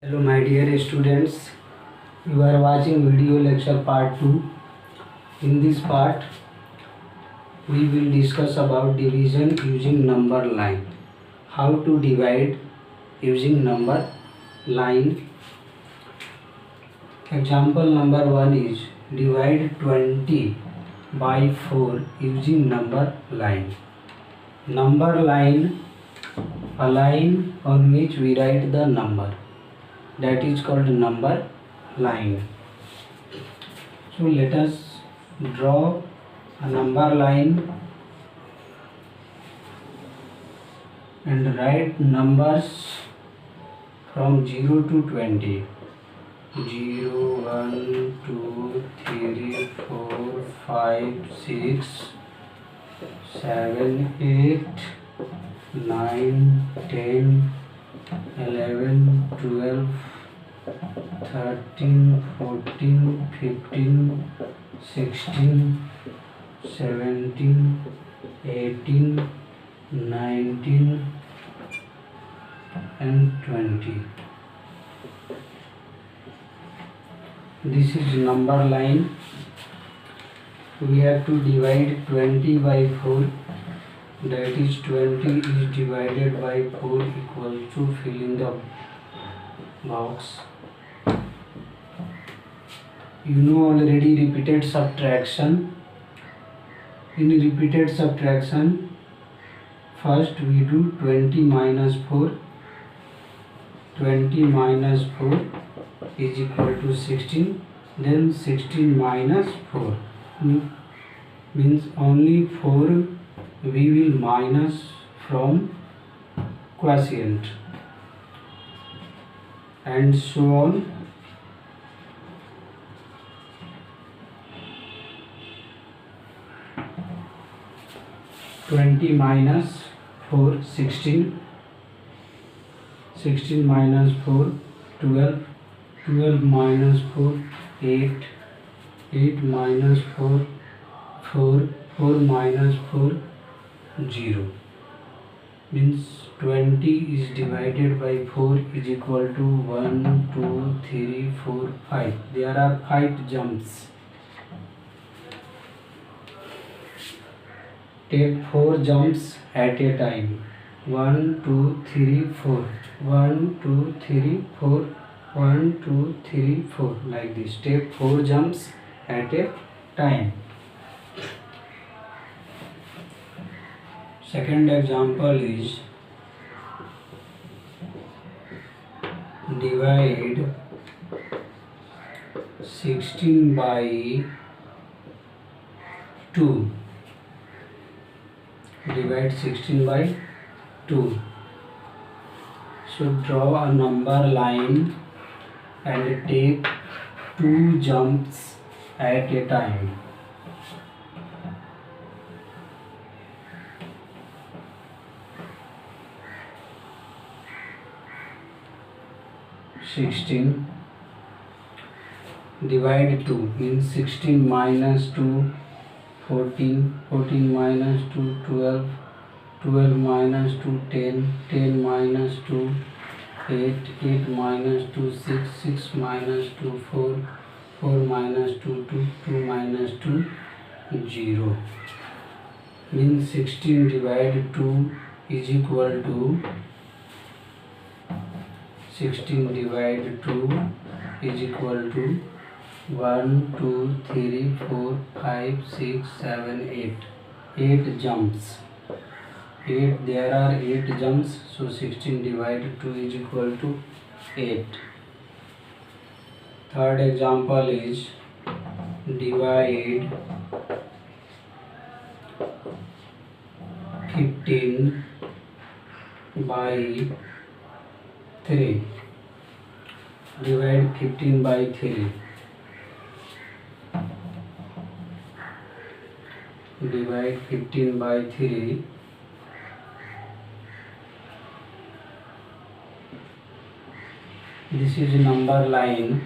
Hello my dear students, you are watching video lecture part 2. In this part, we will discuss about division using number line. How to divide using number line. Example number 1 is divide 20 by 4 using number line. Number line, a line on which we write the number. That is called number line. So let us draw a number line and write numbers from 0 to 20. 0, 1, 2, 3, 4, 5, 6, 7, 8, 9, 10, 11, 12, 13, 14, 15, 16, 17, 18, 19 and 20. This is number line. We have to divide 20 by 4. That is 20 is divided by 4 equals to fill in the box. You know already repeated subtraction. In repeated subtraction, first we do 20 minus 4. 20 minus 4 is equal to 16. Then 16 minus 4 means only 4 we will minus from quotient, and so on. Twenty minus 4, 16. 16 minus 4, 12. 12 minus 4, 8. 8 minus 4, 4. 4 minus 4, 0. Means 20 is divided by 4 is equal to 1, 2, 3, 4, 5. There are 5 jumps. Take 4 jumps at a time. 1, 2, 3, 4. 1, 2, 3, 4. 1, 2, 3, 4. Like this. Take 4 jumps at a time. Second example is divide 16 by 2. Divide 16 by 2. So draw a number line and take 2 jumps at a time. Sixteen divide 2 means 16 minus 2, 14. 14 minus 2, 12. 12 minus 2, 10. 10 minus 2, 8. 8 minus 2, 6. 6 minus 2, 4. 4 minus 2, 2. 2 minus 2, 0. Means 16 divided 2 is equal to 16 divided 2 is equal to 1, 2, 3, 4, 5, 6, 7, 8. 8 jumps. 8, there are 8 jumps, so 16 divided 2 is equal to 8. Third example is divide 15 by 3. Divide 15 by 3. Divide 15 by 3. This is number line.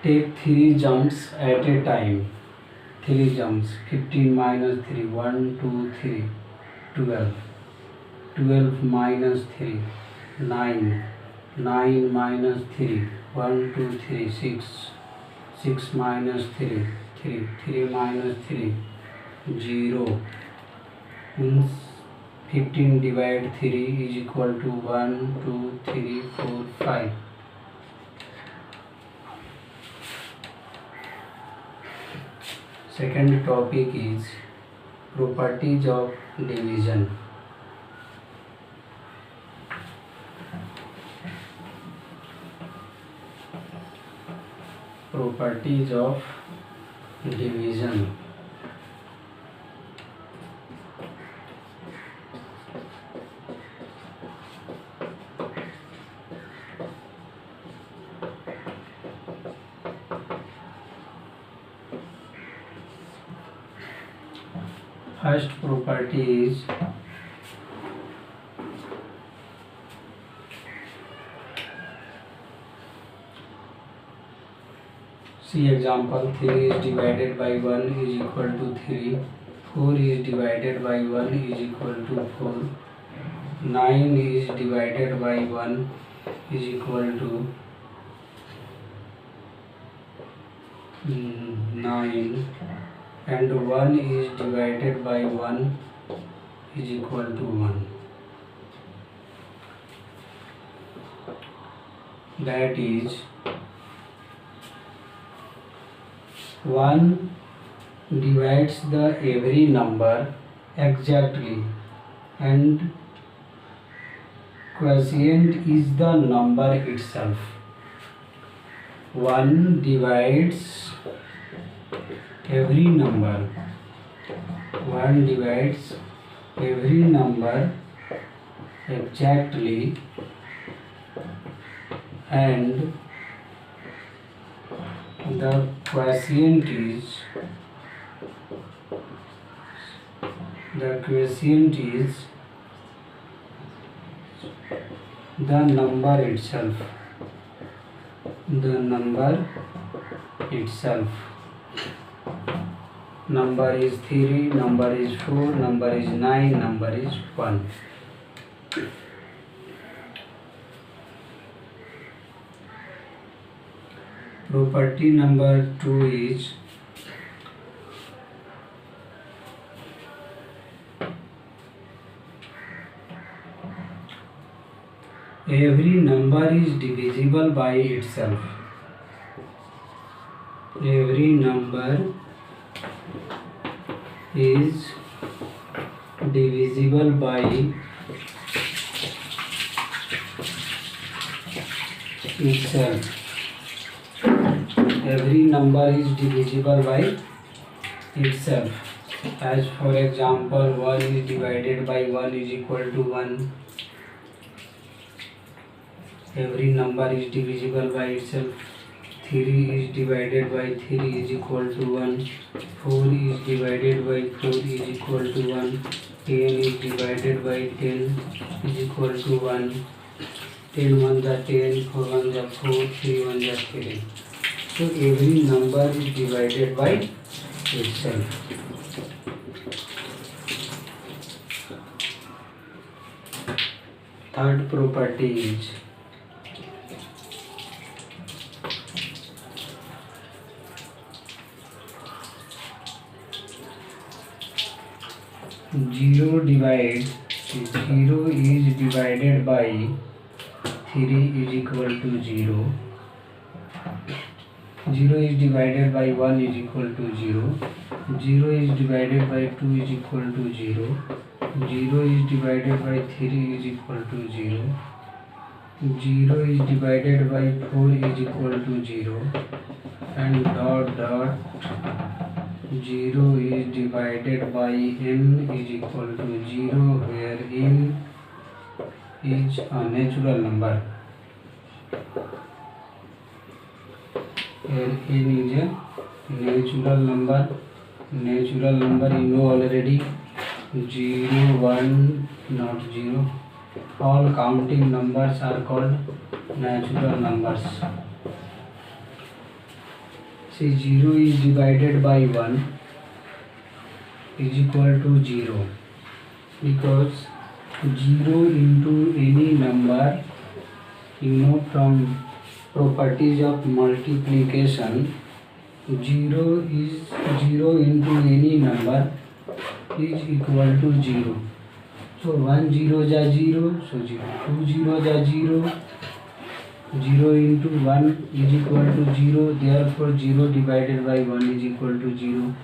Take 3 jumps at a time. 3 jumps. 15 minus 3, 1, 2, 3, 12. 12 minus 3, 9. 9 minus 3, 1, 2, 3, 6. 6 minus 3, 3. 3 minus 3, 0. Means 15 divided 3 is equal to 1, 2, 3, 4, 5. Second topic is properties of division. Properties of division. First property is see example. 3 is divided by 1 is equal to 3. 4 is divided by 1 is equal to 4. 9 is divided by 1 is equal to 9, and 1 is divided by 1 is equal to 1. That is 1 divides the every number exactly, and quotient is the number itself. 1 divides every number. 1 divides every number exactly, and the quotient is the number itself. The number itself. Number is 3, number is 4, number is 9, number is 1. Property number 2 is every number is divisible by itself. Every number is divisible by itself. Every number is divisible by itself. As for example, 1 is divided by 1 is equal to 1. Every number is divisible by itself. 3 is divided by 3 is equal to 1. 4 is divided by 4 is equal to 1. 10 is divided by 10 is equal to 1. 10 1 is 10, 4 1 is 4, 3 1 is 3. So every number is divided by itself. Third property is zero is divided by 3 is equal to 0. 0 is divided by 1 is equal to 0. 0 is divided by 2 is equal to 0. 0 is divided by 3 is equal to 0. 0 is divided by 4 is equal to 0. And dot dot 0 is divided by n is equal to 0, where n is a natural number. Here n is a natural number. Natural number you know already. 0, 1, not 0. All counting numbers are called natural numbers. See, 0 is divided by 1 is equal to 0, because 0 into any number, you know from properties of multiplication, 0 into any number is equal to 0. So 1 0 is 0, so 0. 2 0 is 0. 0 into 1 is equal to 0. Therefore 0 divided by 1 is equal to 0.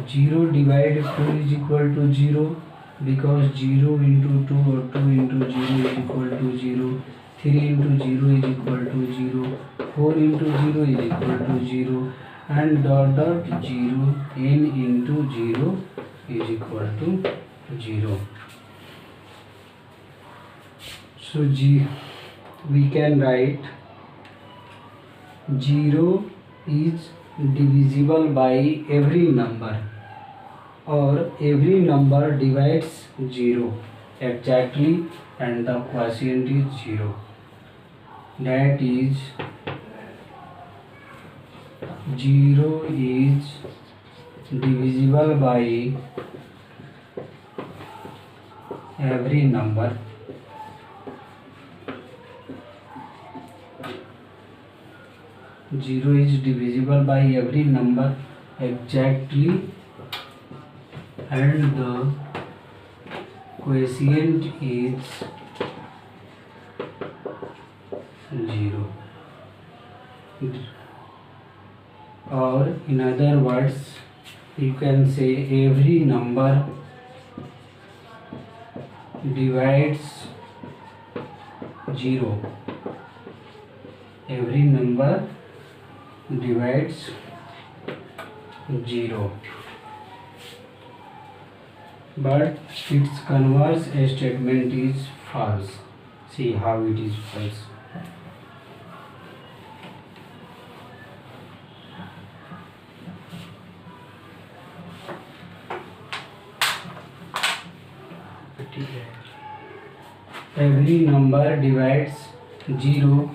0 divided 2 is equal to 0, because 0 into 2 or 2 into 0 is equal to 0. 3 into 0 is equal to 0. 4 into 0 is equal to 0. And dot 0, n into 0 is equal to 0. So we can write 0 is divisible by every number, or every number divides 0 exactly and the quotient is 0. That is 0 is divisible by every number exactly and the quotient is 0. Or in other words, you can say every number divides 0. Every number divides 0. But its converse statement is false. See how it is false. Every number divides 0,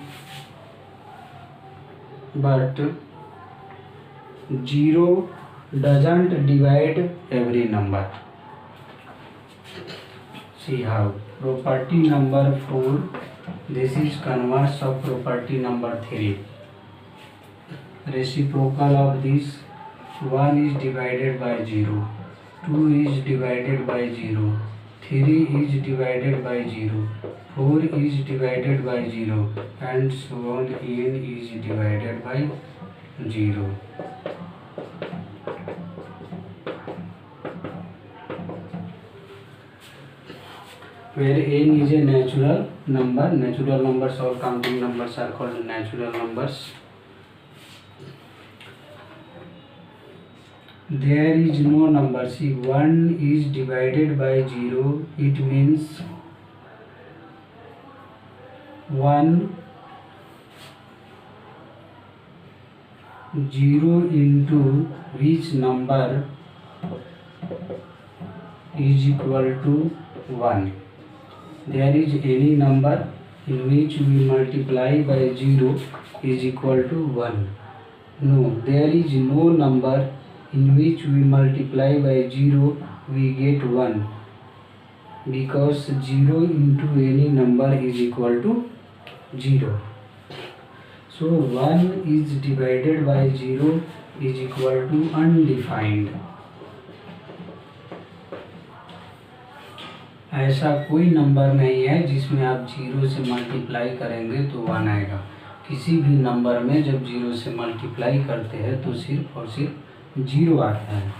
but 0 doesn't divide every number. See how. Property number 4, this is converse of property number 3. Reciprocal of this, 1 is divided by 0, 2 is divided by 0, 3 is divided by 0, 4 is divided by 0, and so on, n is divided by 0. Where n is a natural numbers or counting numbers are called natural numbers. There is no number. See, 1 is divided by 0. It means 1 0 into which number is equal to 1. There is any number in which we multiply by 0 is equal to 1. No, there is no number in which we multiply by 0 we get 1, because 0 into any number is equal to 0. So 1 is divided by 0 is equal to undefined. ऐसा कोई number नहीं है जिसमें आप 0 से multiply करेंगे तो 1 आएगा. किसी भी नंबर में जब 0 से मल्टीप्लाई करते हैं तो सिर्फ और सिर्फ 0 आता है.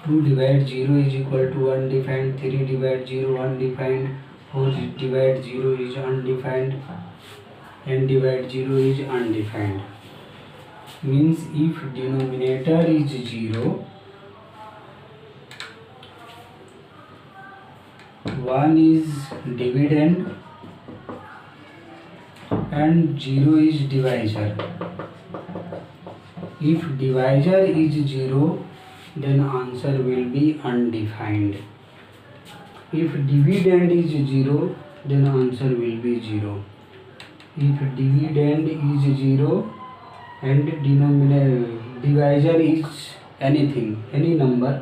2 divide 0 is equal to undefined, 3 divide 0 undefined, 4 divide 0 is undefined, n divide 0 is undefined. Means if denominator is 0, 1 is dividend and 0 is divisor. If divisor is 0, then answer will be undefined. If dividend is 0, then answer will be 0. If dividend is 0 and divisor is anything, any number,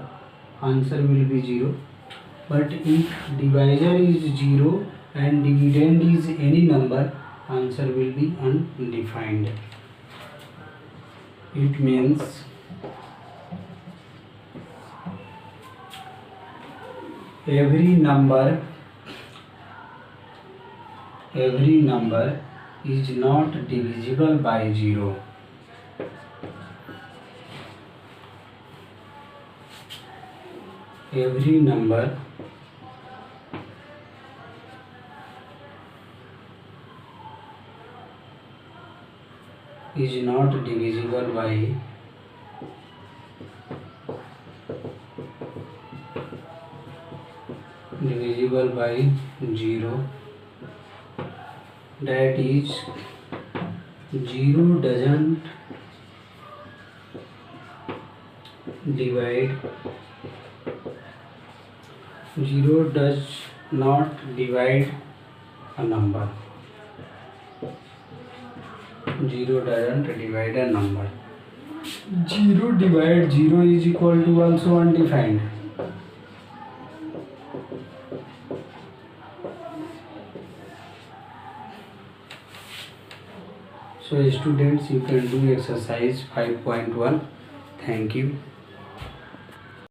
answer will be 0. But if divisor is 0 and dividend is any number, answer will be undefined. It means every number is not divisible by 0. Every number is not divisible by 0. That is 0 doesn't divide 0 does not divide a number. 0 doesn't divide a number. 0 divide 0 is equal to also undefined. So students, you can do exercise 5.1. Thank you.